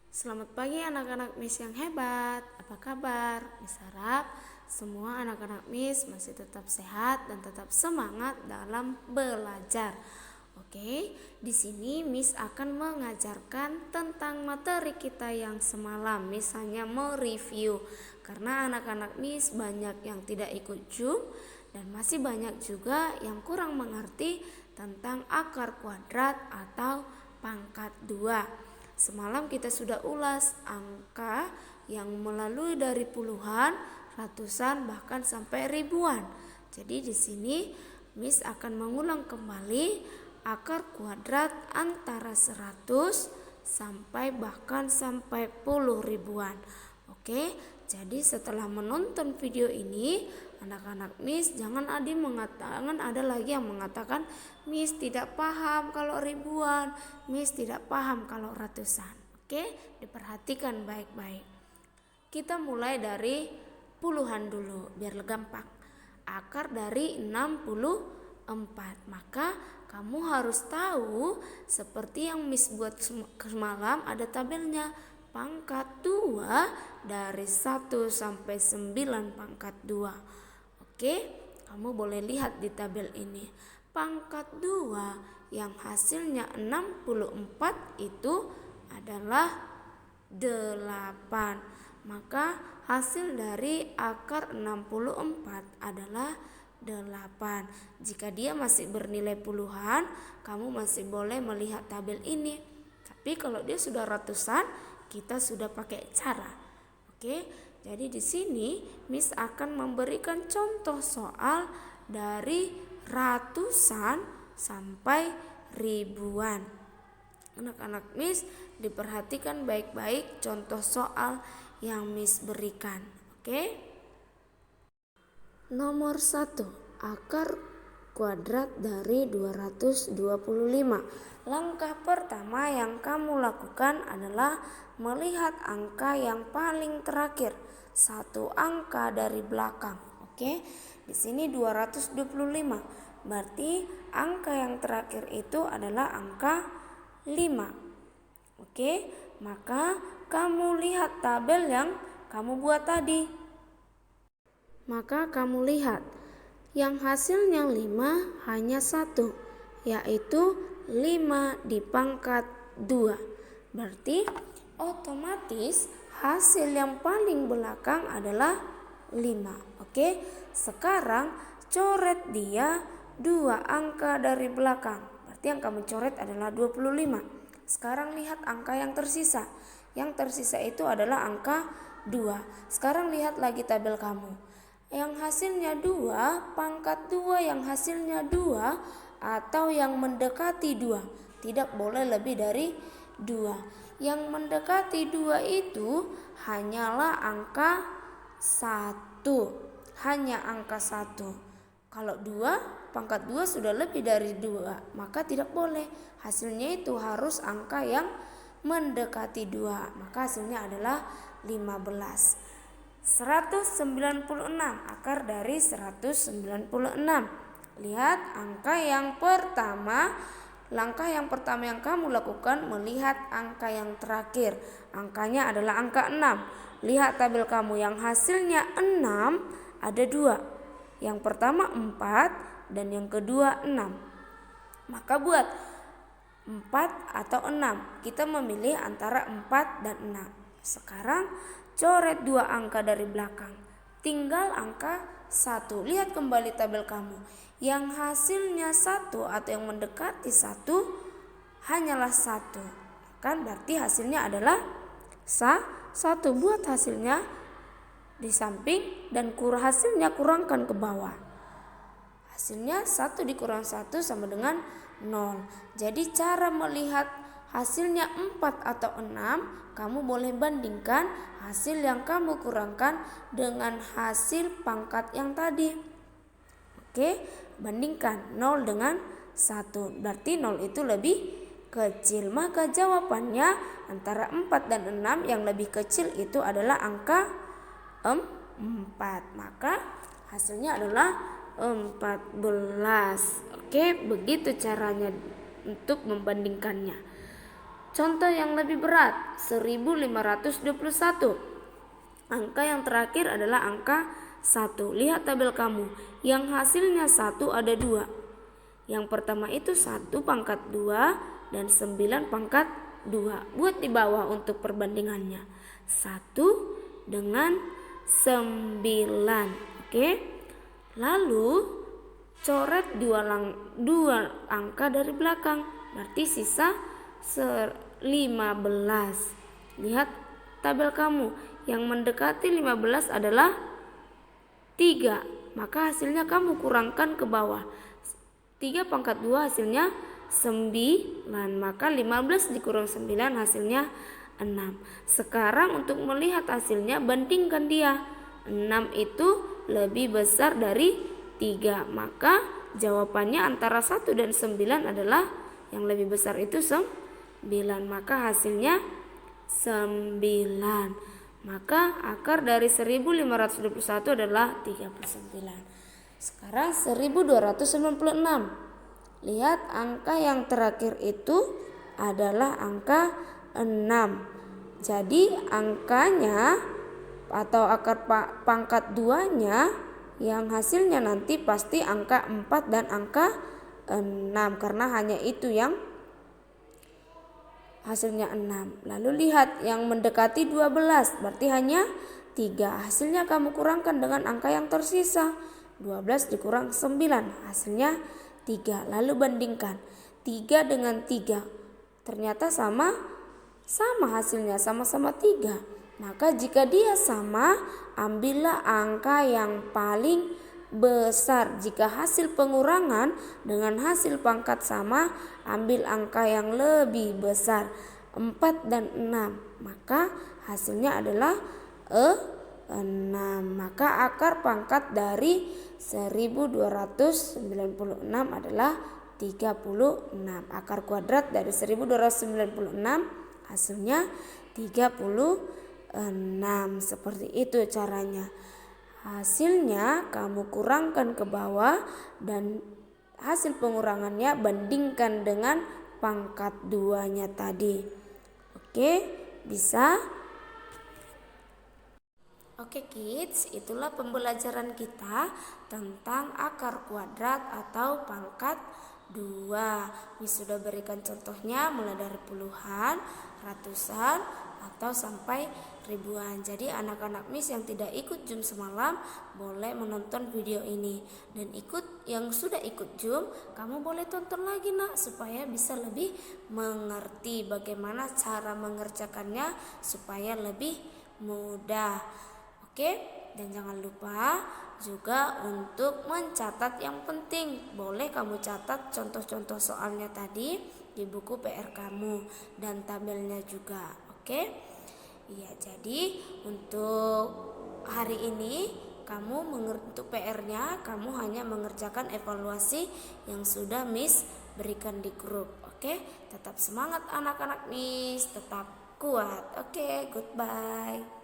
Selamat pagi anak-anak Miss yang hebat. Apa kabar? Miss harap semua anak-anak Miss masih tetap sehat dan tetap semangat dalam belajar. Oke, di sini Miss akan mengajarkan tentang materi kita yang semalam. Miss hanya mereview karena anak-anak Miss banyak yang tidak ikut Zoom dan masih banyak juga yang kurang mengerti tentang akar kuadrat atau pangkat 2. Semalam kita sudah ulas angka yang melalui dari puluhan, ratusan, bahkan sampai ribuan. Jadi di sini Miss akan mengulang kembali akar kuadrat antara 100 sampai bahkan sampai puluh ribuan. Oke, jadi setelah menonton video ini, anak-anak Miss jangan ada lagi yang mengatakan Miss tidak paham kalau ribuan, Miss tidak paham kalau ratusan. Oke, diperhatikan baik-baik. Kita mulai dari puluhan dulu biar gampang. Akar dari 64. Maka kamu harus tahu seperti yang Miss buat semalam, ada tabelnya. Pangkat 2 dari 1 sampai 9 pangkat 2. Oke, kamu boleh lihat di tabel ini. Pangkat 2 yang hasilnya 64 itu adalah 8. Maka hasil dari akar 64 adalah 8. Jika dia masih bernilai puluhan, kamu masih boleh melihat tabel ini. Tapi kalau dia sudah ratusan, kita sudah pakai cara. Oke, jadi di sini Miss akan memberikan contoh soal dari ratusan sampai ribuan. Anak-anak Miss diperhatikan baik-baik contoh soal yang Miss berikan. Oke. Nomor 1, akar kuadrat dari 225. Langkah pertama yang kamu lakukan adalah melihat angka yang paling terakhir, satu angka dari belakang. Oke, di sini 225. Berarti angka yang terakhir itu adalah angka 5. Oke, maka kamu lihat tabel yang kamu buat tadi. Maka kamu lihat yang hasilnya 5 hanya 1, yaitu 5 di pangkat 2. Berarti otomatis hasil yang paling belakang adalah 5. Oke, sekarang coret dia 2 angka dari belakang. Berarti yang kamu coret adalah 25. Sekarang lihat angka yang tersisa. Yang tersisa itu adalah angka 2. Sekarang lihat lagi tabel kamu. Yang hasilnya 2, pangkat 2 yang hasilnya 2 atau yang mendekati 2. Tidak boleh lebih dari 2. Yang mendekati 2 itu hanyalah angka 1. Hanya angka 1. Kalau 2, pangkat 2 sudah lebih dari 2, maka tidak boleh. Hasilnya itu harus angka yang mendekati 2. Maka hasilnya adalah 15. 196, akar dari 196. Lihat angka yang pertama. Langkah yang pertama yang kamu lakukan melihat angka yang terakhir. Angkanya adalah angka 6. Lihat tabel kamu yang hasilnya 6 ada 2. Yang pertama 4 dan yang kedua 6. Maka buat 4 atau 6. Kita memilih antara 4 dan 6. Sekarang coret 2 angka dari belakang. Tinggal angka 1. Lihat kembali tabel kamu. Yang hasilnya 1 atau yang mendekati 1 hanyalah 1. Kan berarti hasilnya adalah 1. Buat hasilnya di samping dan hasilnya kurangkan ke bawah. Hasilnya 1 dikurang 1 sama dengan 0. Jadi cara melihat hasilnya 4 atau 6, kamu boleh bandingkan hasil yang kamu kurangkan dengan hasil pangkat yang tadi. Oke, bandingkan 0 dengan 1. Berarti 0 itu lebih kecil. Maka jawabannya antara 4 dan 6 yang lebih kecil itu adalah angka 4. Maka hasilnya adalah 14. Oke, begitu caranya untuk membandingkannya. Contoh yang lebih berat, 1521. Angka yang terakhir adalah angka 1. Lihat tabel kamu, yang hasilnya 1 ada 2. Yang pertama itu 1 pangkat 2 dan 9 pangkat 2. Buat di bawah untuk perbandingannya. 1 dengan 9. Oke. Lalu coret dua angka dari belakang. Berarti sisa 15. Lihat tabel kamu, yang mendekati 15 adalah 3. Maka hasilnya kamu kurangkan ke bawah. 3 pangkat 2 hasilnya 9. Maka 15 dikurang 9 hasilnya 6. Sekarang untuk melihat hasilnya, bandingkan dia. 6 itu lebih besar dari 3. Maka jawabannya antara 1 dan 9 adalah yang lebih besar itu 9. Maka hasilnya 9. Maka akar dari 1521 adalah 39. Sekarang 1296. Lihat angka yang terakhir itu adalah angka 6. Jadi angkanya atau akar pangkat 2-nya yang hasilnya nanti pasti angka 4 dan angka 6, karena hanya itu yang hasilnya 6. Lalu lihat yang mendekati 12, berarti hanya 3. Hasilnya kamu kurangkan dengan angka yang tersisa. 12 dikurang 9, hasilnya 3. Lalu bandingkan 3 dengan 3. Ternyata sama hasilnya, sama-sama 3. Maka jika dia sama, ambillah angka yang paling besar. Jika hasil pengurangan dengan hasil pangkat sama, ambil angka yang lebih besar, 4 dan 6. Maka hasilnya adalah 6. Maka akar pangkat dari 1296 adalah 36. Akar kuadrat dari 1296 hasilnya 36. Seperti itu caranya. Hasilnya kamu kurangkan ke bawah dan hasil pengurangannya bandingkan dengan pangkat 2-nya tadi. Oke, bisa? Oke kids, itulah pembelajaran kita tentang akar kuadrat atau pangkat 2. Miss sudah berikan contohnya mulai dari puluhan, ratusan, atau sampai ribuan. Jadi anak-anak Miss yang tidak ikut Zoom semalam boleh menonton video ini. Dan yang sudah ikut Zoom, kamu boleh tonton lagi nak, supaya bisa lebih mengerti bagaimana cara mengerjakannya supaya lebih mudah. Oke, dan jangan lupa juga untuk mencatat yang penting. Boleh kamu catat contoh-contoh soalnya tadi di buku PR kamu dan tabelnya juga. Oke? Iya, jadi untuk hari ini untuk PR-nya kamu hanya mengerjakan evaluasi yang sudah Miss berikan di grup. Oke? Tetap semangat anak-anak Miss, tetap kuat. Oke, goodbye.